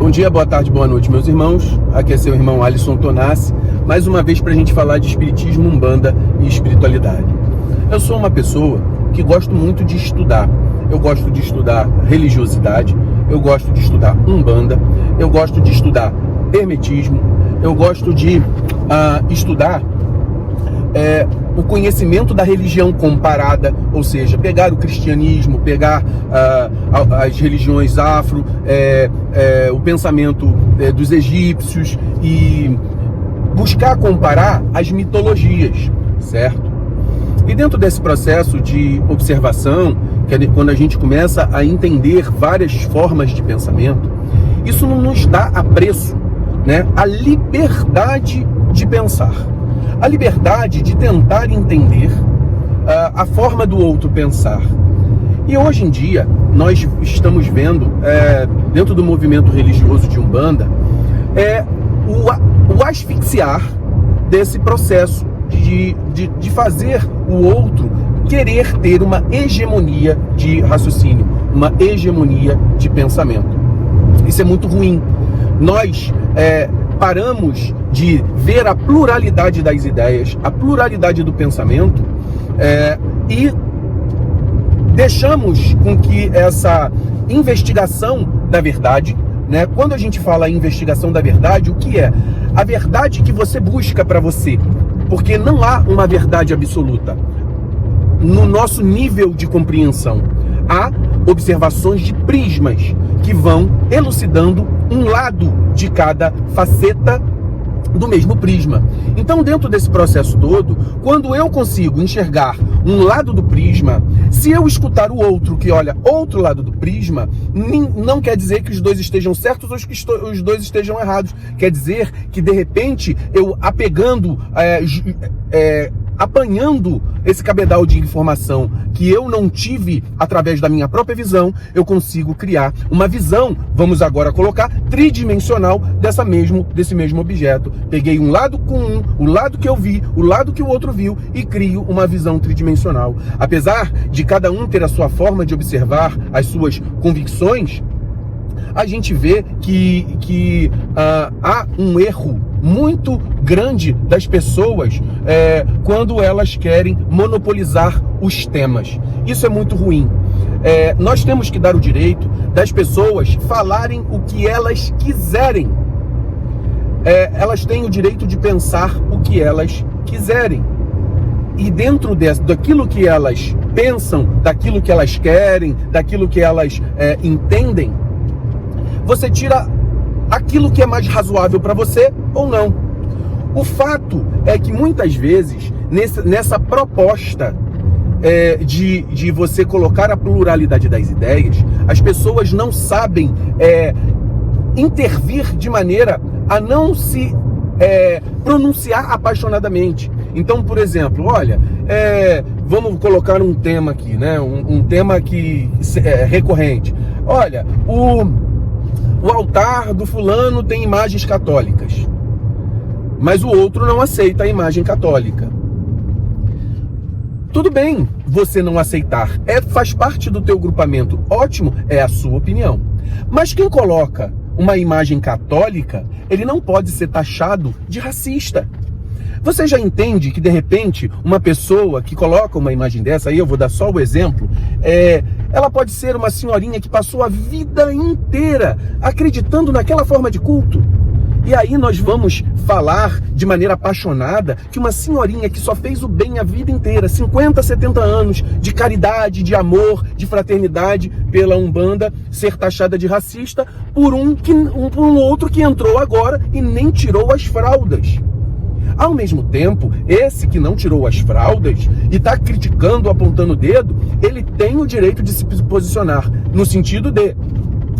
Bom dia, boa tarde, boa noite, meus irmãos. Aqui é seu irmão Alisson Tonassi, mais uma vez para a gente falar de espiritismo, umbanda e espiritualidade. Eu sou uma pessoa que gosto muito de estudar. Eu gosto de estudar religiosidade, eu gosto de estudar umbanda, eu gosto de estudar hermetismo, eu gosto de estudar o conhecimento da religião comparada, ou seja, pegar o cristianismo, pegar as religiões afro, o pensamento dos egípcios e buscar comparar as mitologias, certo? E dentro desse processo de observação, que é quando a gente começa a entender várias formas de pensamento, isso não nos dá a preço, né, a liberdade de pensar. A liberdade de tentar entender a forma do outro pensar. E hoje em dia, nós estamos vendo, dentro do movimento religioso de Umbanda, o asfixiar desse processo de fazer o outro querer ter uma hegemonia de raciocínio, uma hegemonia de pensamento. Isso é muito ruim. Nós paramos de ver a pluralidade das ideias, a pluralidade do pensamento, e deixamos com que essa investigação da verdade, né? Quando a gente fala em investigação da verdade, o que é? A verdade que você busca para você, porque não há uma verdade absoluta. No nosso nível de compreensão, há observações de prismas que vão elucidando um lado de cada faceta do mesmo prisma. Então, dentro desse processo todo, quando eu consigo enxergar um lado do prisma, se eu escutar o outro que olha outro lado do prisma, não quer dizer que os dois estejam certos ou que os dois estejam errados. Quer dizer que, de repente, eu apanhando esse cabedal de informação que eu não tive através da minha própria visão, eu consigo criar uma visão, vamos agora colocar, tridimensional desse mesmo objeto. Peguei um lado com o lado que eu vi, o lado que o outro viu e crio uma visão tridimensional. Apesar de cada um ter a sua forma de observar as suas convicções, a gente vê que há um erro muito grande das pessoas quando elas querem monopolizar os temas. Isso é muito ruim. Nós temos que dar o direito das pessoas falarem o que elas quiserem. Elas têm o direito de pensar o que elas quiserem. E dentro daquilo que elas pensam, daquilo que elas querem, daquilo que elas entendem, você tira aquilo que é mais razoável para você ou não. O fato é que muitas vezes, nessa proposta de você colocar a pluralidade das ideias, as pessoas não sabem intervir de maneira a não se pronunciar apaixonadamente. Então, por exemplo, olha, vamos colocar um tema aqui, né? Um tema que é recorrente. Olha, o altar do fulano tem imagens católicas, mas o outro não aceita a imagem católica. Tudo bem você não aceitar, faz parte do teu grupamento, ótimo, é a sua opinião. Mas quem coloca uma imagem católica, ele não pode ser taxado de racista. Você já entende que, de repente, uma pessoa que coloca uma imagem dessa, aí eu vou dar só o exemplo, ela pode ser uma senhorinha que passou a vida inteira acreditando naquela forma de culto. E aí nós vamos falar de maneira apaixonada que uma senhorinha que só fez o bem a vida inteira, 50, 70 anos de caridade, de amor, de fraternidade pela Umbanda, ser taxada de racista por um outro que entrou agora e nem tirou as fraldas. Ao mesmo tempo, esse que não tirou as fraldas e está criticando, apontando o dedo, ele tem o direito de se posicionar no sentido de: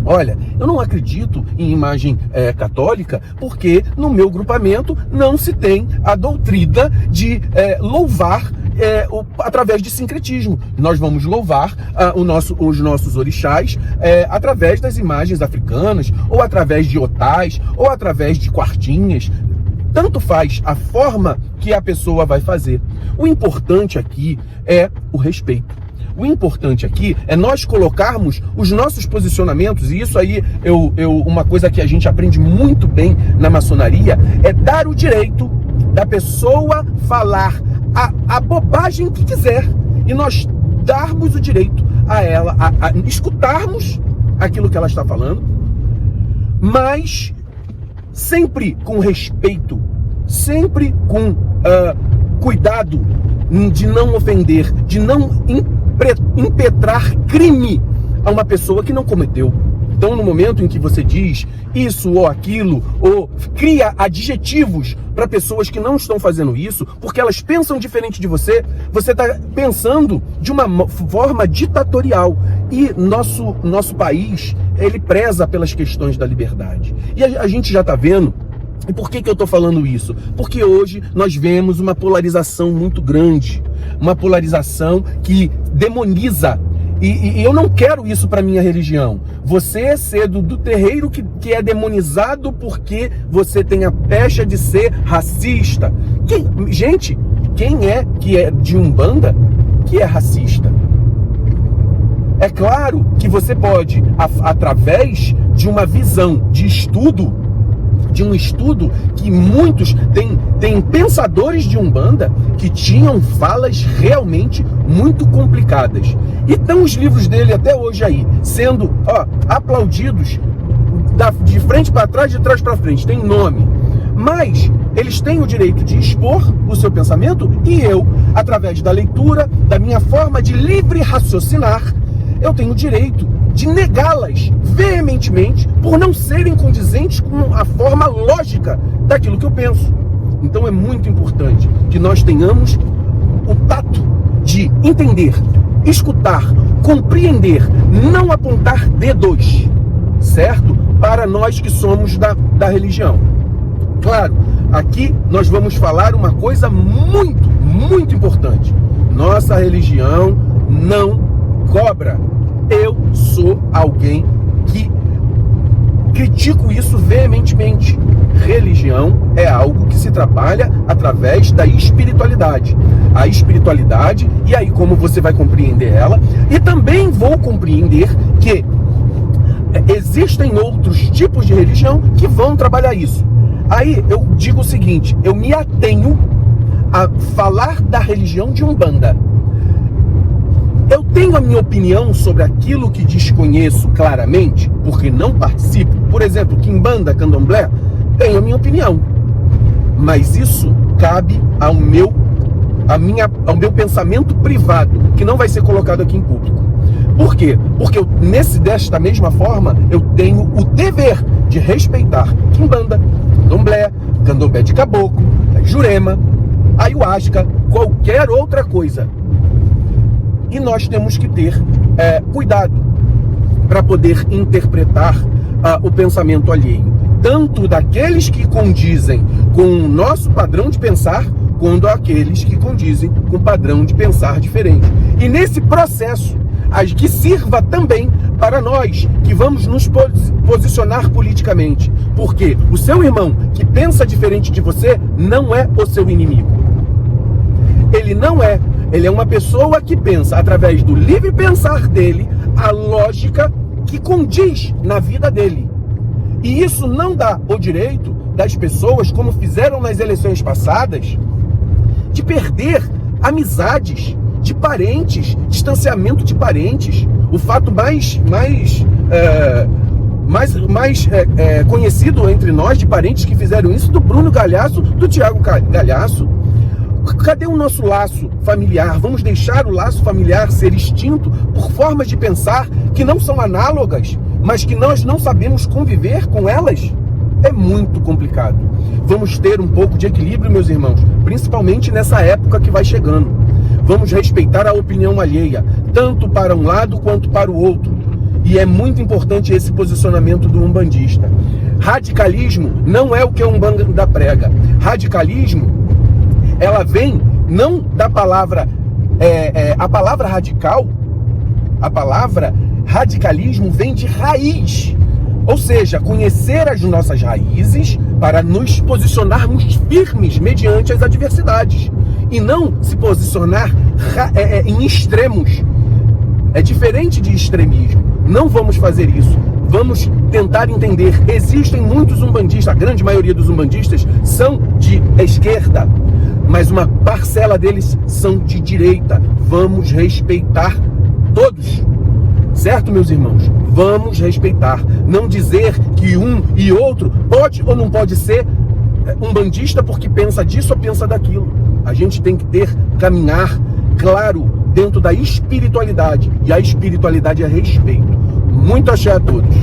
olha, eu não acredito em imagem católica porque no meu grupamento não se tem a doutrina de louvar através de sincretismo. Nós vamos louvar os nossos orixás através das imagens africanas, ou através de otais, ou através de quartinhas. Tanto faz a forma que a pessoa vai fazer. O importante aqui é o respeito. O importante aqui é nós colocarmos os nossos posicionamentos, e isso aí, uma coisa que a gente aprende muito bem na maçonaria, é dar o direito da pessoa falar a bobagem que quiser, e nós darmos o direito a ela, a escutarmos aquilo que ela está falando, mas sempre com respeito, sempre com cuidado de não ofender, de não impetrar crime a uma pessoa que não cometeu. Então, no momento em que você diz isso ou aquilo, ou cria adjetivos para pessoas que não estão fazendo isso, porque elas pensam diferente de você, você está pensando de uma forma ditatorial. E nosso país, ele preza pelas questões da liberdade. E a gente já está vendo. E por que eu estou falando isso? Porque hoje nós vemos uma polarização muito grande, uma polarização que demoniza. E eu não quero isso para minha religião. Você ser do terreiro que é demonizado porque você tem a pecha de ser racista. Gente, quem é que é de Umbanda que é racista? É claro que você pode, através de uma visão de estudo, de um estudo que muitos têm pensadores de Umbanda que tinham falas realmente muito complicadas. E estão os livros dele até hoje aí, sendo aplaudidos de frente para trás, de trás para frente, tem nome. Mas eles têm o direito de expor o seu pensamento, e eu, através da leitura, da minha forma de livre raciocinar, eu tenho o direito de negá-las veementemente por não serem condizentes com a forma lógica daquilo que eu penso. Então é muito importante que nós tenhamos o tato de entender, escutar, compreender, não apontar dedos, certo? Para nós que somos da religião. Claro, aqui nós vamos falar uma coisa muito, muito importante. Nossa religião não cobra. Eu sou alguém que critico isso veementemente. Religião é algo que se trabalha através da espiritualidade. A espiritualidade, e aí como você vai compreender ela, e também vou compreender que existem outros tipos de religião que vão trabalhar isso. Aí eu digo o seguinte, eu me atenho a falar da religião de Umbanda. Eu tenho a minha opinião sobre aquilo que desconheço claramente, porque não participo. Por exemplo, Quimbanda, Candomblé, tenho a minha opinião. Mas isso cabe ao meu pensamento privado, que não vai ser colocado aqui em público. Por quê? Porque desta mesma forma, eu tenho o dever de respeitar Quimbanda, Candomblé de Caboclo, Jurema, Ayahuasca, qualquer outra coisa. E nós temos que ter cuidado para poder interpretar o pensamento alheio, tanto daqueles que condizem com o nosso padrão de pensar, quanto aqueles que condizem com o padrão de pensar diferente. E nesse processo, que sirva também para nós que vamos nos posicionar politicamente, porque o seu irmão que pensa diferente de você não é o seu inimigo. Ele não é. Ele é uma pessoa que pensa através do livre pensar dele, a lógica que condiz na vida dele. E isso não dá o direito das pessoas, como fizeram nas eleições passadas, de perder amizades, de parentes, distanciamento de parentes. O fato mais conhecido entre nós de parentes que fizeram isso, do Bruno Galhaço, do Thiago Galhaço. Cadê o nosso laço familiar? Vamos deixar o laço familiar ser extinto por formas de pensar que não são análogas, mas que nós não sabemos conviver com elas? É muito complicado. Vamos ter um pouco de equilíbrio, meus irmãos, principalmente nessa época que vai chegando. Vamos respeitar a opinião alheia, tanto para um lado quanto para o outro. E é muito importante esse posicionamento do umbandista. Radicalismo não é o que a Umbanda prega. Radicalismo, ela vem não da palavra, a palavra radical, a palavra radicalismo vem de raiz, ou seja, conhecer as nossas raízes para nos posicionarmos firmes mediante as adversidades, e não se posicionar em extremos, É diferente de extremismo. Não vamos fazer isso. Vamos tentar entender. Existem muitos umbandistas, a grande maioria dos umbandistas são de esquerda, mas uma parcela deles são de direita. Vamos respeitar todos. Certo, meus irmãos? Vamos respeitar. Não dizer que um e outro pode ou não pode ser umbandista porque pensa disso ou pensa daquilo. A gente tem que caminhar, claro, dentro da espiritualidade. E a espiritualidade é respeito. Muito axé a todos.